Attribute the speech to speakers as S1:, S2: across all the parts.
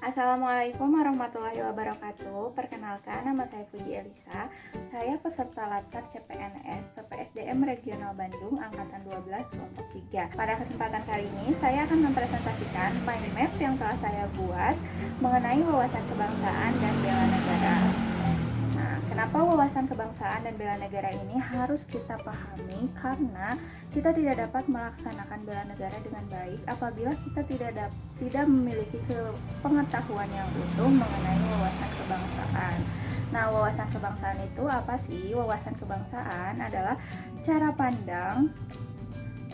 S1: Assalamualaikum warahmatullahi wabarakatuh. Perkenalkan, nama saya Puji Elisa. Saya peserta Latsar CPNS PPSDM Regional Bandung Angkatan 12 kelompok 3. Pada kesempatan kali ini saya akan mempresentasikan mind map yang telah saya buat mengenai wawasan kebangsaan dan bela negara. Nah, kenapa wawasan kebangsaan dan bela negara ini harus kita pahami? Karena kita tidak dapat melaksanakan bela negara dengan baik apabila kita tidak memiliki pengetahuan yang utuh mengenai wawasan kebangsaan. Nah, wawasan kebangsaan itu apa sih? Wawasan kebangsaan adalah cara pandang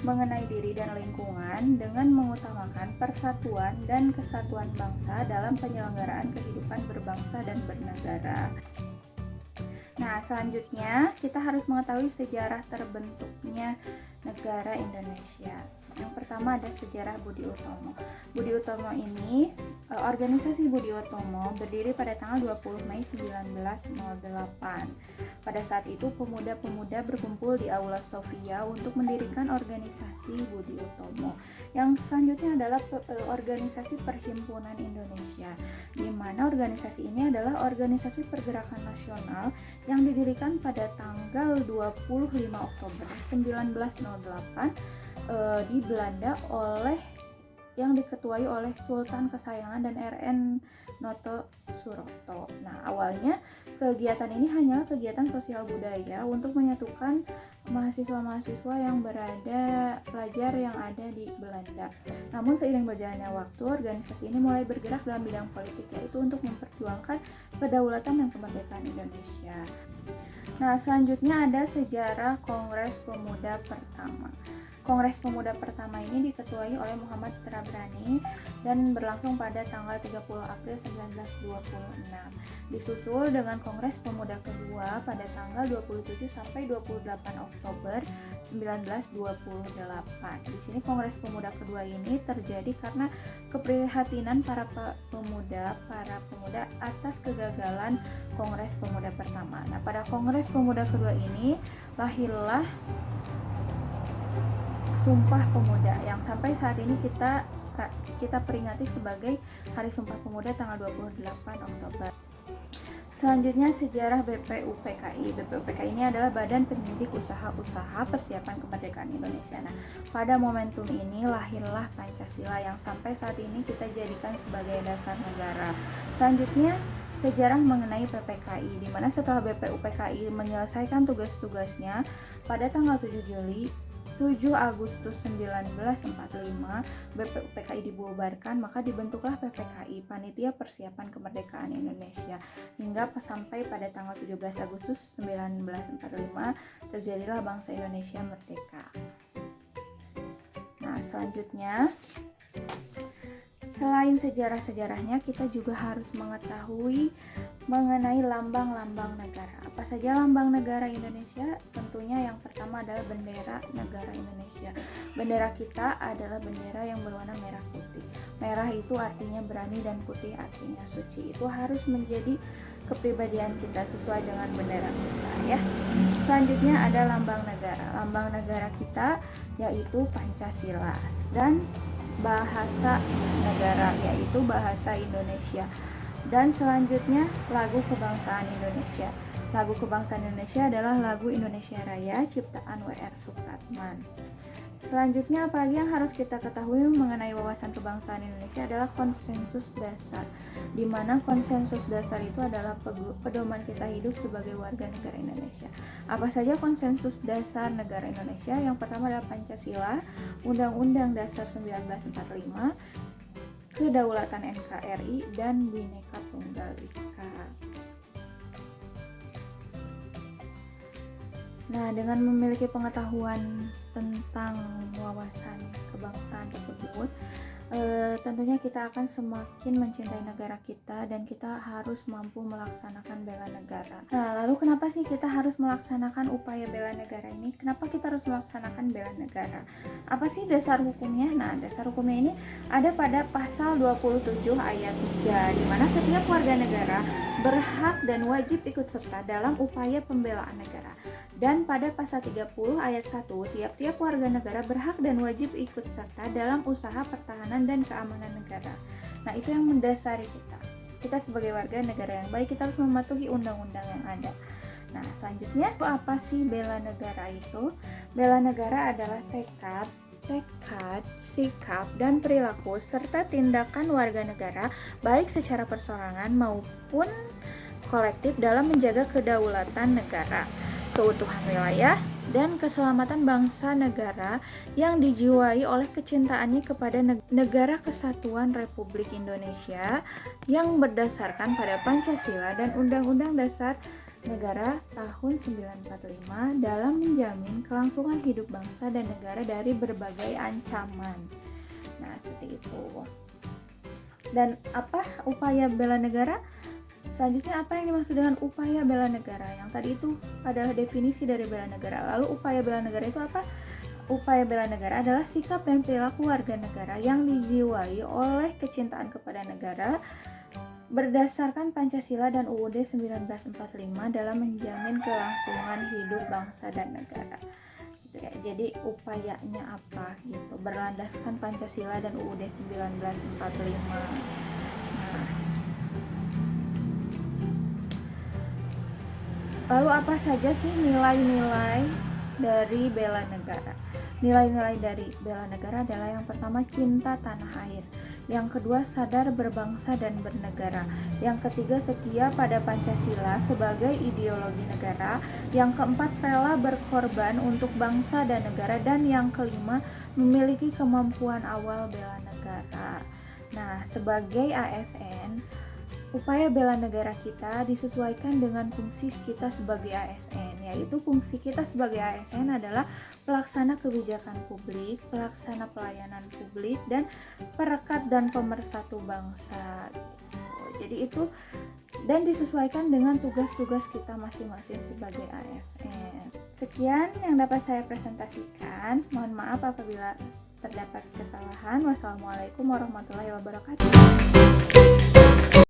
S1: mengenai diri dan lingkungan dengan mengutamakan persatuan dan kesatuan bangsa dalam penyelenggaraan kehidupan berbangsa dan bernegara. Nah, selanjutnya kita harus mengetahui sejarah terbentuknya negara Indonesia. Yang pertama ada sejarah Budi Utomo. Budi Utomo ini, organisasi Budi Utomo berdiri pada tanggal 20 Mei 1908. Pada saat itu pemuda-pemuda berkumpul di Aula Sofia untuk mendirikan organisasi Budi Utomo. Yang selanjutnya adalah organisasi Perhimpunan Indonesia, di mana organisasi ini adalah organisasi pergerakan nasional yang didirikan pada tanggal 25 Oktober 1908 di Belanda yang diketuai oleh Sultan Kesayangan dan R.N. Noto Suroto. Nah, awalnya kegiatan ini hanyalah kegiatan sosial budaya untuk menyatukan mahasiswa-mahasiswa yang pelajar yang ada di Belanda. Namun seiring berjalannya waktu, organisasi ini mulai bergerak dalam bidang politik, yaitu untuk memperjuangkan kedaulatan dan kemerdekaan Indonesia. Nah, selanjutnya ada sejarah Kongres Pemuda Pertama. Kongres Pemuda pertama ini diketuai oleh Muhammad Tabrani dan berlangsung pada tanggal 30 April 1926. Disusul dengan Kongres Pemuda kedua pada tanggal 27 sampai 28 Oktober 1928. Di sini Kongres Pemuda kedua ini terjadi karena keprihatinan para pemuda atas kegagalan Kongres Pemuda pertama. Nah, pada Kongres Pemuda kedua ini lahirlah Sumpah Pemuda yang sampai saat ini kita peringati sebagai Hari Sumpah Pemuda tanggal 28 Oktober. Selanjutnya sejarah BPUPKI. BPUPKI ini adalah Badan Penyidik Usaha-Usaha Persiapan Kemerdekaan Indonesia. Nah, pada momentum ini lahirlah Pancasila yang sampai saat ini kita jadikan sebagai dasar negara. Selanjutnya sejarah mengenai PPKI, di mana setelah BPUPKI menyelesaikan tugas-tugasnya pada tanggal 7 Agustus 1945 BPUPKI dibubarkan, maka dibentuklah PPKI, Panitia Persiapan Kemerdekaan Indonesia, hingga sampai pada tanggal 17 Agustus 1945 terjadilah bangsa Indonesia merdeka. Nah, selanjutnya selain sejarah-sejarahnya, kita juga harus mengetahui mengenai lambang-lambang negara. Apa saja lambang negara Indonesia? Tentunya yang pertama adalah bendera negara Indonesia. Bendera kita adalah bendera yang berwarna merah putih. Merah itu artinya berani dan putih artinya suci. Itu harus menjadi kepribadian kita sesuai dengan bendera kita, ya. Selanjutnya ada lambang negara. Lambang negara kita yaitu Pancasila dan bahasa negara yaitu bahasa Indonesia. Dan selanjutnya lagu kebangsaan Indonesia. Lagu kebangsaan Indonesia adalah lagu Indonesia Raya ciptaan W.R. Supratman. Selanjutnya apalagi yang harus kita ketahui mengenai wawasan kebangsaan Indonesia adalah konsensus dasar, di mana konsensus dasar itu adalah pedoman kita hidup sebagai warga negara Indonesia. Apa saja konsensus dasar negara Indonesia? Yang pertama adalah Pancasila, Undang-Undang Dasar 1945, Kedaulatan NKRI, dan Bhinneka Tunggal Ika. Nah, dengan memiliki pengetahuan tentang wawasan kebangsaan tersebut, tentunya kita akan semakin mencintai negara kita dan kita harus mampu melaksanakan bela negara. Nah, lalu kenapa sih kita harus melaksanakan upaya bela negara ini? Kenapa kita harus melaksanakan bela negara? Apa sih dasar hukumnya? Nah, dasar hukumnya ini ada pada pasal 27 ayat 3, di mana setiap warga negara berhak dan wajib ikut serta dalam upaya pembelaan negara. Dan pada pasal 30 ayat 1, tiap-tiap warga negara berhak dan wajib ikut serta dalam usaha pertahanan dan keamanan negara. Nah, itu yang mendasari kita. Kita sebagai warga negara yang baik, kita harus mematuhi undang-undang yang ada. Nah, selanjutnya apa sih bela negara itu? Bela negara adalah tekad, sikap, dan perilaku serta tindakan warga negara baik secara perseorangan maupun kolektif dalam menjaga kedaulatan negara, keutuhan wilayah, dan keselamatan bangsa negara yang dijiwai oleh kecintaannya kepada Negara Kesatuan Republik Indonesia yang berdasarkan pada Pancasila dan Undang-Undang Dasar Negara tahun 1945 dalam menjamin kelangsungan hidup bangsa dan negara dari berbagai ancaman. Nah, seperti itu. Dan apa upaya bela negara? Selanjutnya, apa yang dimaksud dengan upaya bela negara? Yang tadi itu adalah definisi dari bela negara. Lalu upaya bela negara itu apa? Upaya bela negara adalah sikap dan perilaku warga negara yang dijiwai oleh kecintaan kepada negara berdasarkan Pancasila dan UUD 1945 dalam menjamin kelangsungan hidup bangsa dan negara. Gitu ya. Jadi upayanya apa gitu? Berlandaskan Pancasila dan UUD 1945. Nah, lalu apa saja sih nilai-nilai dari bela negara? Nilai-nilai dari bela negara adalah yang pertama cinta tanah air, yang kedua sadar berbangsa dan bernegara, yang ketiga setia pada Pancasila sebagai ideologi negara, yang keempat rela berkorban untuk bangsa dan negara, dan yang kelima memiliki kemampuan awal bela negara. Nah, sebagai ASN, upaya bela negara kita disesuaikan dengan fungsi kita sebagai ASN, yaitu fungsi kita sebagai ASN adalah pelaksana kebijakan publik, pelaksana pelayanan publik, dan perekat dan pemersatu bangsa. Jadi itu, dan disesuaikan dengan tugas-tugas kita masing-masing sebagai ASN. Sekian yang dapat saya presentasikan. Mohon maaf apabila terdapat kesalahan. Wassalamualaikum warahmatullahi wabarakatuh.